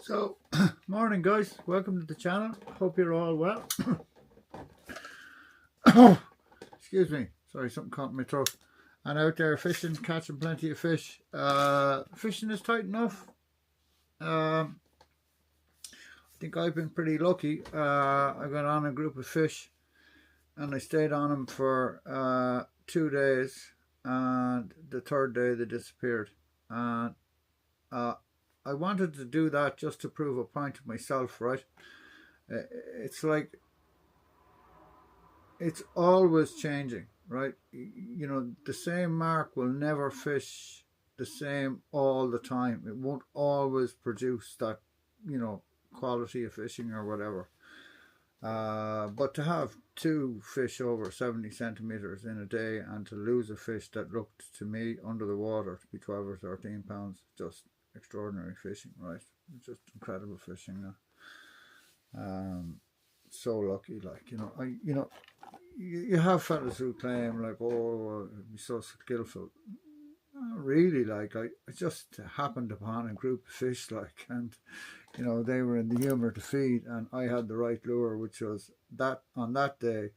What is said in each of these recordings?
So, morning guys, welcome to the channel. Hope you're all well. Excuse me, sorry, something caught in my throat. And out there fishing, catching plenty of fish. Fishing is tight enough. I think I've been pretty lucky. I got on a group of fish and I stayed on them for 2 days, and the third day they disappeared. And I wanted to do that just to prove a point to myself, right? It's like it's always changing, right? You know, the same mark will never fish the same all the time. It won't always produce that, quality of fishing or whatever. But to have two fish over 70 centimeters in a day and to lose a fish that looked to me under the water to be 12 or 13 pounds, just extraordinary fishing, right? Just incredible fishing now. So lucky, like, you have fellas who claim like, oh, he's so skillful. Not really, like, I just happened upon a group of fish, like, and they were in the humour to feed, and I had the right lure, which was that on that day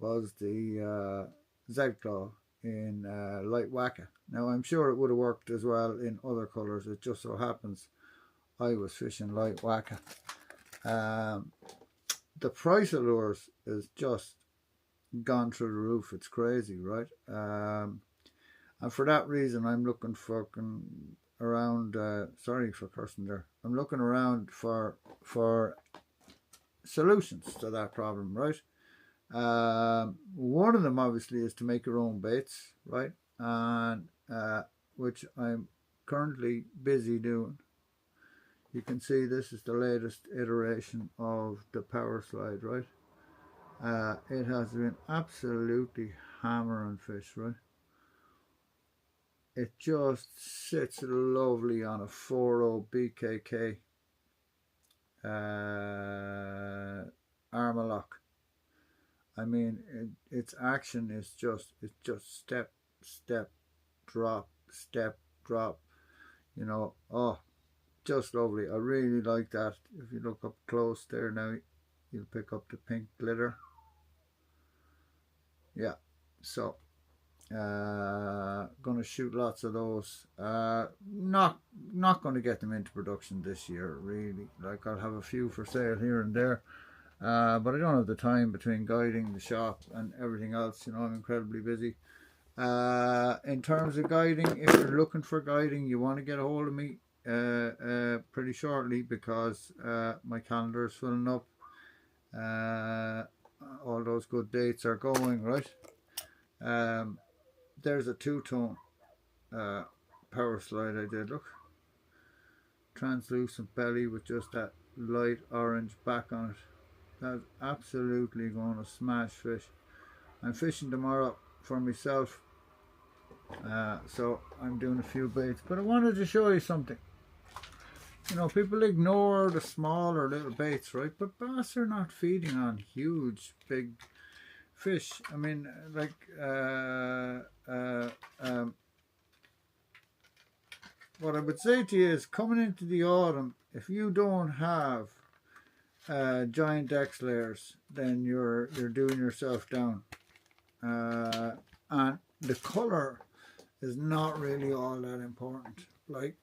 was the Z-Claw in light wacka. Now I'm sure it would have worked as well in other colours. It just so happens I was fishing light wacka. The price of lures is just gone through the roof. It's crazy, right? And for that reason I'm looking fucking around, sorry for cursing there, I'm looking around for solutions to that problem, right? One of them obviously is to make your own baits, right? And which I'm currently busy doing. You can see this is the latest iteration of the Power Slide, right? It has been absolutely hammering fish, right? It just sits lovely on a 4.0 BKK Armalock. I mean, its action is just step, drop, step, drop. Oh, just lovely. I really like that. If you look up close there now, you'll pick up the pink glitter. Yeah, so gonna shoot lots of those. Not gonna get them into production this year, really. Like, I'll have a few for sale here and there, but I don't have the time between guiding, the shop and everything else. I'm incredibly busy. In terms of guiding, if you're looking for guiding, you want to get a hold of me pretty shortly, because my calendar is filling up. All those good dates are going, right? There's a two-tone Power Slide I did, look. Translucent belly with just that light orange back on it. That's absolutely going to smash fish. I'm fishing tomorrow for myself, so I'm doing a few baits, but I wanted to show you something. People ignore the smaller little baits, right? But bass are not feeding on huge, big fish. I mean, like, what I would say to you is, coming into the autumn, if you don't have giant X layers, then you're doing yourself down. And the colour is not really all that important. Like,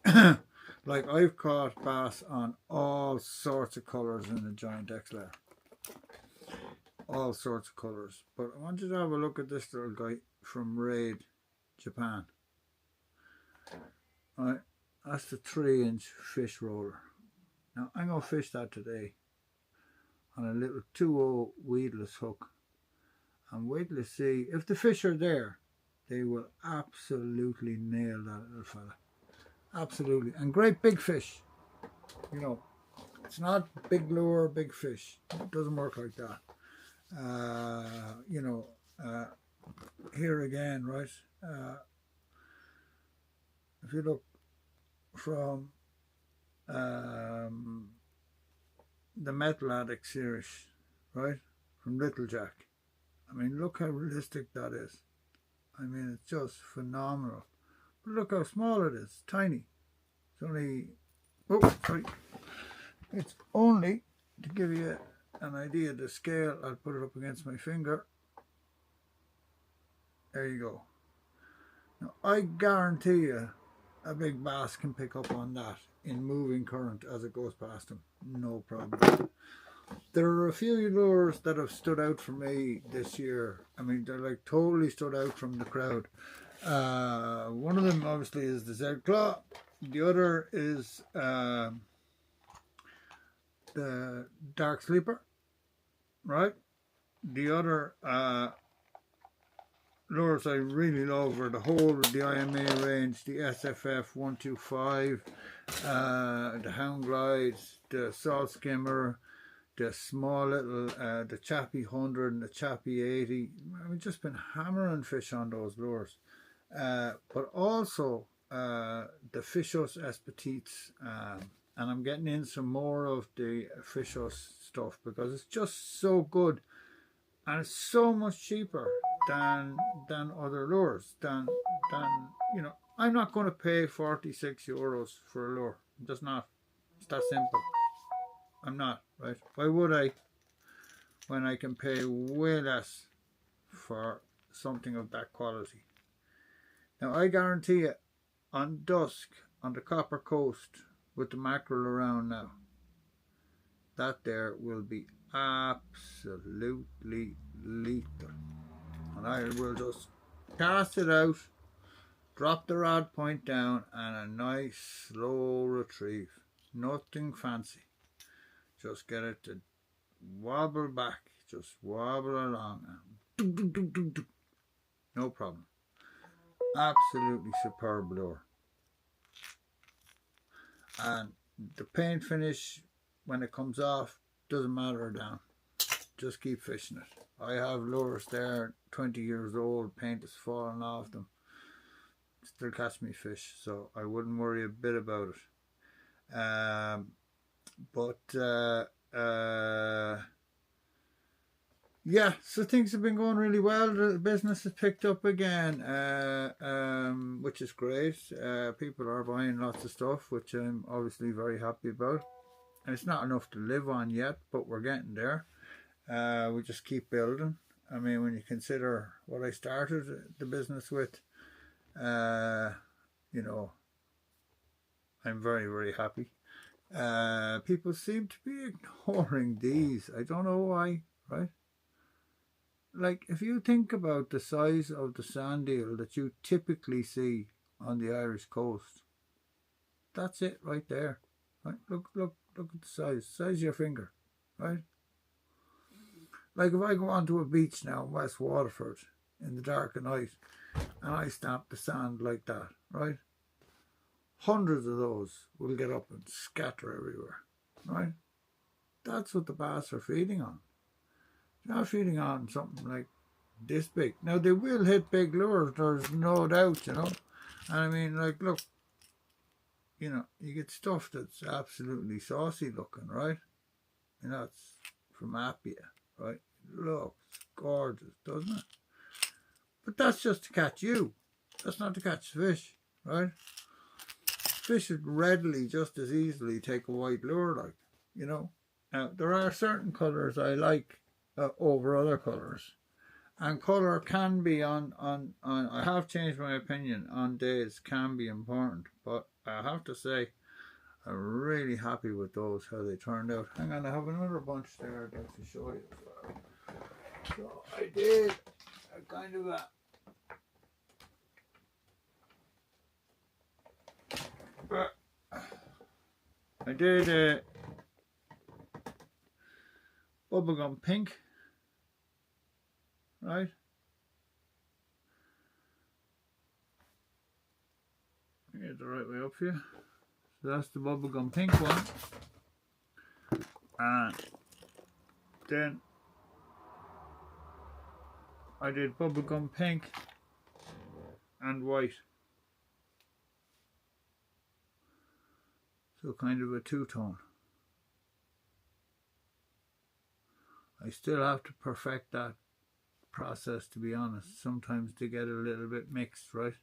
like, I've caught bass on all sorts of colours in the giant X layer. All sorts of colours. But I want you to have a look at this little guy from Raid, Japan. Right, that's the 3-inch fish roller. Now I'm going to fish that today on a little 2.0 weedless hook. And wait till you see, if the fish are there, they will absolutely nail that little fella. Absolutely. And great big fish. It's not big lure, big fish. It doesn't work like that. Here again, right? If you look from the Metal Addict series, right? From Little Jack. I mean, look how realistic that is. I mean, it's just phenomenal. But look how small it is. Tiny. It's only... Oh, sorry. It's only, to give you an idea of the scale, I'll put it up against my finger. There you go. Now, I guarantee you a big bass can pick up on that in moving current as it goes past him. No problem. There are a few lures that have stood out for me this year. I mean, they're like totally stood out from the crowd. One of them obviously is the Z Claw. The other is the Dark Sleeper, right? The other lures I really love are the whole of the IMA range, the SFF 125, the Hound Glides, the Salt Skimmer, the small little, the Chappie 100 and the Chappie 80. I've just been hammering fish on those lures. But also the Fishos Espetites, and I'm getting in some more of the Fishos stuff because it's just so good, and it's so much cheaper than other lures. Than you know, I'm not going to pay 46 euros for a lure. I'm just not. It's that simple. I'm not, right? Why would I, when I can pay way less for something of that quality? Now, I guarantee you, on dusk, on the Copper Coast, with the mackerel around now, that there will be absolutely lethal. And I will just cast it out, drop the rod point down, and a nice slow retrieve. Nothing fancy. Just get it to wobble back, just wobble along. No problem. Absolutely superb lure. And the paint finish, when it comes off, doesn't matter down. Just keep fishing it. I have lures there, 20 years old, paint is falling off them. Still catch me fish, so I wouldn't worry a bit about it. Yeah, so things have been going really well. The business has picked up again, which is great. People are buying lots of stuff, which I'm obviously very happy about. And it's not enough to live on yet, but we're getting there. We just keep building. I mean, when you consider what I started the business with, you know, I'm very, very happy. People seem to be ignoring these. I don't know why, right? Like, if you think about the size of the sand eel that you typically see on the Irish coast, that's it right there. Right? Look at the size of your finger, right? Like, if I go onto a beach now in West Waterford in the dark of night and I stamp the sand like that, right? Hundreds of those will get up and scatter everywhere, right? That's what the bass are feeding on. They're not feeding on something like this big. Now, they will hit big lures, there's no doubt, you know. And I mean, like, look, you know, you get stuff that's absolutely saucy looking, right? And that's from Appia, right? It looks gorgeous, doesn't it? But that's just to catch you. That's not to catch fish, right? Fish would readily, just as easily, take a white lure, like, you know. Now, there are certain colours I like over other colours. And colour can be on I have changed my opinion on days, can be important. But I have to say, I'm really happy with those, how they turned out. Hang on, I have another bunch there I'd like to show you as well. So I did a kind of a bubblegum pink, right? Get the right way up here. So that's the bubblegum pink one. And then I did bubblegum pink and white. So kind of a two-tone. I still have to perfect that process, to be honest. Sometimes they get a little bit mixed, right?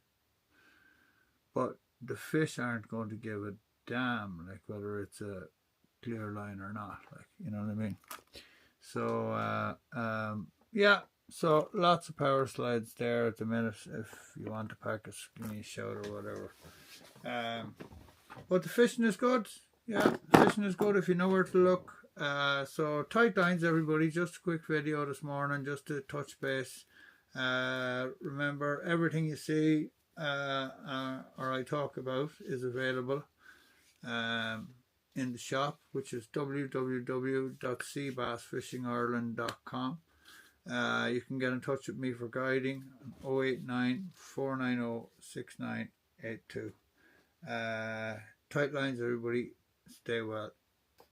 But the fish aren't going to give a damn, like whether it's a clear line or not, like, you know what I mean? So yeah, so lots of power slides there at the minute. If you want to pack us, give me a shout or whatever. But the fishing is good. Yeah, fishing is good if you know where to look. So tight lines, everybody. Just a quick video this morning, just to touch base. Remember, everything you see or I talk about is available in the shop, which is www.seabassfishingireland.com. You can get in touch with me for guiding on 089 490 6982. Tight lines, everybody. Stay well.